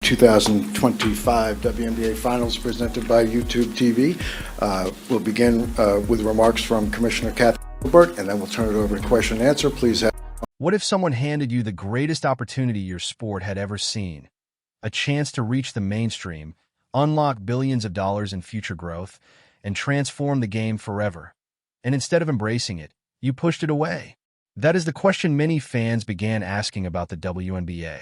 2025 WNBA Finals presented by YouTube TV. We'll begin with remarks from Commissioner Cathy Engelbert, and then we'll turn it over to question and answer. Please have. What if someone handed you the greatest opportunity your sport had ever seen? A chance to reach the mainstream, unlock billions of dollars in future growth, and transform the game forever. And instead of embracing it, you pushed it away. That is the question many fans began asking about the WNBA.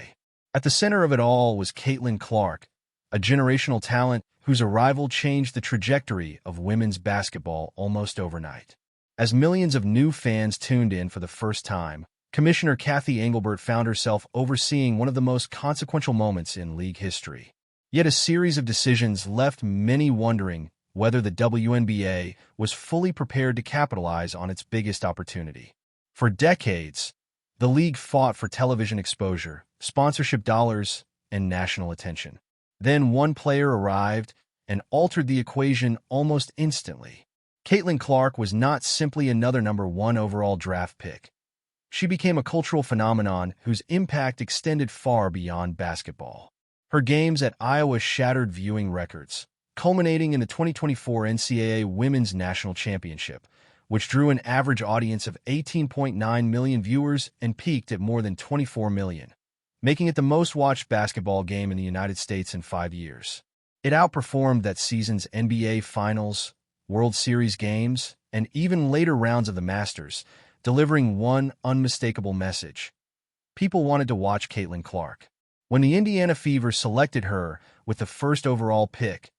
At the center of it all was Caitlin Clark, a generational talent whose arrival changed the trajectory of women's basketball almost overnight. As millions of new fans tuned in for the first time, Commissioner Cathy Engelbert found herself overseeing one of the most consequential moments in league history. Yet a series of decisions left many wondering whether the WNBA was fully prepared to capitalize on its biggest opportunity. For decades, the league fought for television exposure, sponsorship dollars, and national attention. Then one player arrived and altered the equation almost instantly. Caitlin Clark was not simply another #1 overall draft pick. She became a cultural phenomenon whose impact extended far beyond basketball. Her games at Iowa shattered viewing records, culminating in the 2024 NCAA Women's National Championship, which drew an average audience of 18.9 million viewers and peaked at more than 24 million, making it the most-watched basketball game in the United States in 5 years. It outperformed that season's NBA Finals, World Series games, and even later rounds of the Masters, delivering one unmistakable message. People wanted to watch Caitlin Clark. When the Indiana Fever selected her with the first overall pick,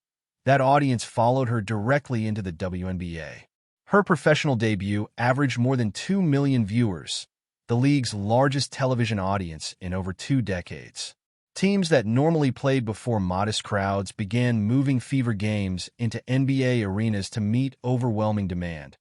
that audience followed her directly into the WNBA. Her professional debut averaged more than 2 million viewers, the league's largest television audience in over 2 decades. Teams that normally played before modest crowds began moving Fever games into NBA arenas to meet overwhelming demand,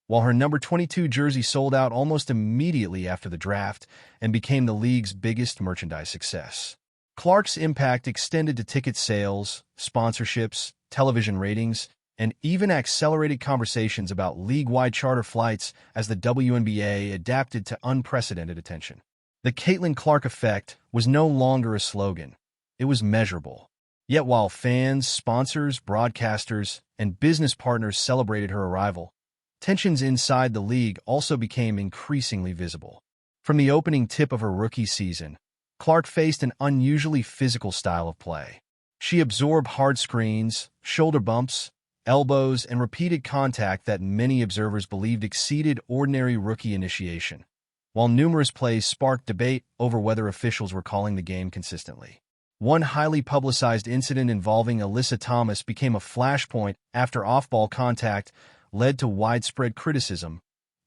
while her number 22 jersey sold out almost immediately after the draft and became the league's biggest merchandise success. Clark's impact extended to ticket sales, sponsorships, television ratings, and even accelerated conversations about league-wide charter flights as the WNBA adapted to unprecedented attention. The Caitlin Clark effect was no longer a slogan. It was measurable. Yet while fans, sponsors, broadcasters, and business partners celebrated her arrival, tensions inside the league also became increasingly visible. From the opening tip of her rookie season, Clark faced an unusually physical style of play. She absorbed hard screens, shoulder bumps, elbows, and repeated contact that many observers believed exceeded ordinary rookie initiation, while numerous plays sparked debate over whether officials were calling the game consistently. One highly publicized incident involving Alyssa Thomas became a flashpoint after off-ball contact led to widespread criticism,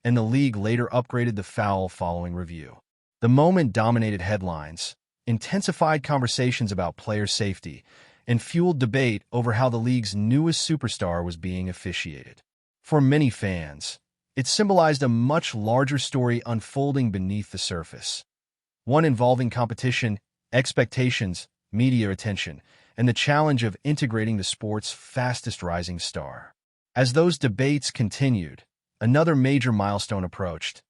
and the league later upgraded the foul following review. The moment dominated headlines, intensified conversations about player safety, and fueled debate over how the league's newest superstar was being officiated. For many fans, it symbolized a much larger story unfolding beneath the surface, one involving competition, expectations, media attention, and the challenge of integrating the sport's fastest-rising star. As those debates continued, another major milestone approached: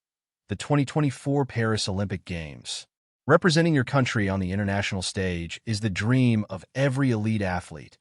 the 2024 Paris Olympic Games. Representing your country on the international stage is the dream of every elite athlete,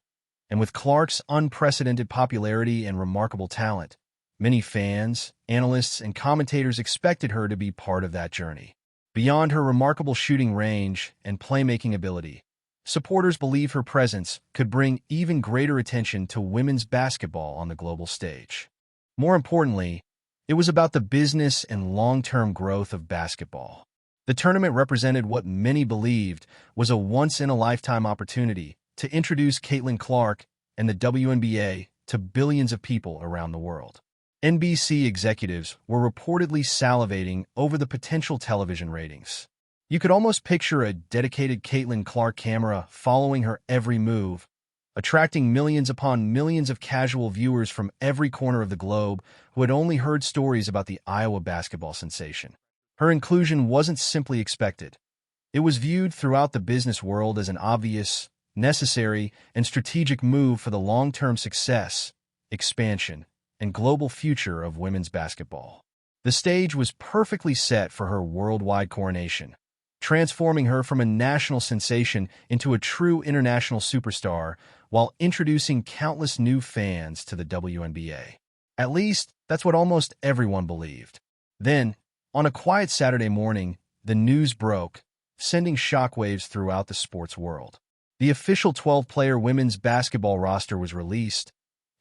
and with Clark's unprecedented popularity and remarkable talent, many fans, analysts, and commentators expected her to be part of that journey. Beyond her remarkable shooting range and playmaking ability, supporters believe her presence could bring even greater attention to women's basketball on the global stage. More importantly, it was about the business and long-term growth of basketball. The tournament represented what many believed was a once-in-a-lifetime opportunity to introduce Caitlin Clark and the WNBA to billions of people around the world. NBC executives were reportedly salivating over the potential television ratings. You could almost picture a dedicated Caitlin Clark camera following her every move, attracting millions upon millions of casual viewers from every corner of the globe who had only heard stories about the Iowa basketball sensation. Her inclusion wasn't simply expected. It was viewed throughout the business world as an obvious, necessary, and strategic move for the long-term success, expansion, and global future of women's basketball. The stage was perfectly set for her worldwide coronation, transforming her from a national sensation into a true international superstar while introducing countless new fans to the WNBA. At least, that's what almost everyone believed. Then, on a quiet Saturday morning, the news broke, sending shockwaves throughout the sports world. The official 12-player women's basketball roster was released,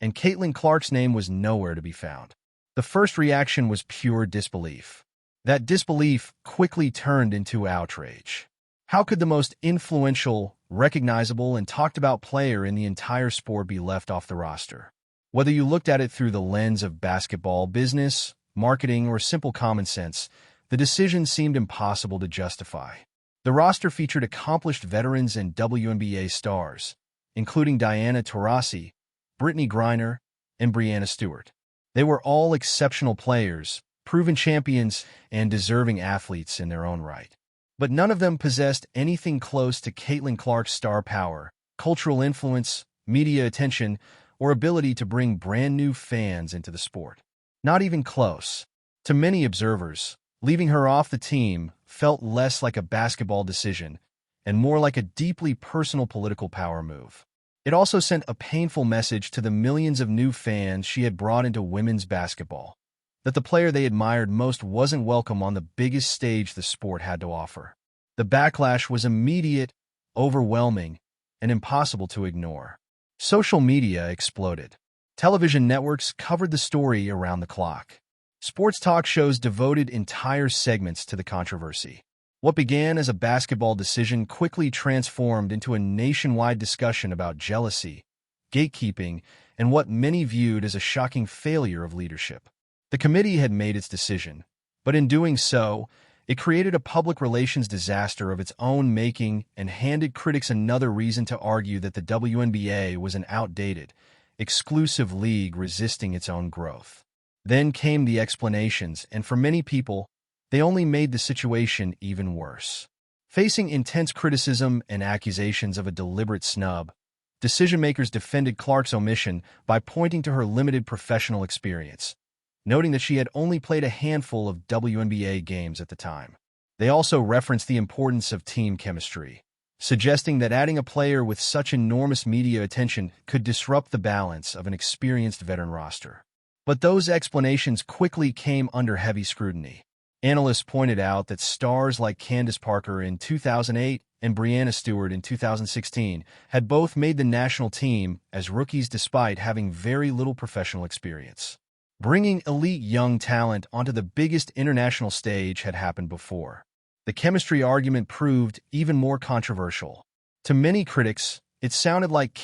and Caitlin Clark's name was nowhere to be found. The first reaction was pure disbelief. That disbelief quickly turned into outrage. How could the most influential, recognizable, and talked-about player in the entire sport be left off the roster? Whether you looked at it through the lens of basketball business, marketing, or simple common sense, the decision seemed impossible to justify. The roster featured accomplished veterans and WNBA stars, including Diana Taurasi, Brittany Griner, and Breanna Stewart. They were all exceptional players, proven champions, and deserving athletes in their own right. But none of them possessed anything close to Caitlin Clark's star power, cultural influence, media attention, or ability to bring brand new fans into the sport. Not even close. To many observers, leaving her off the team felt less like a basketball decision and more like a deeply personal political power move. It also sent a painful message to the millions of new fans she had brought into women's basketball, that the player they admired most wasn't welcome on the biggest stage the sport had to offer. The backlash was immediate, overwhelming, and impossible to ignore. Social media exploded. Television networks covered the story around the clock. Sports talk shows devoted entire segments to the controversy. What began as a basketball decision quickly transformed into a nationwide discussion about jealousy, gatekeeping, and what many viewed as a shocking failure of leadership. The committee had made its decision, but in doing so, it created a public relations disaster of its own making and handed critics another reason to argue that the WNBA was an outdated, exclusive league resisting its own growth. Then came the explanations, and for many people, they only made the situation even worse. Facing intense criticism and accusations of a deliberate snub, decision-makers defended Clark's omission by pointing to her limited professional experience, noting that she had only played a handful of WNBA games at the time. They also referenced the importance of team chemistry, suggesting that adding a player with such enormous media attention could disrupt the balance of an experienced veteran roster. But those explanations quickly came under heavy scrutiny. Analysts pointed out that stars like Candace Parker in 2008 and Breanna Stewart in 2016 had both made the national team as rookies despite having very little professional experience. Bringing elite young talent onto the biggest international stage had happened before. The chemistry argument proved even more controversial. To many critics, it sounded like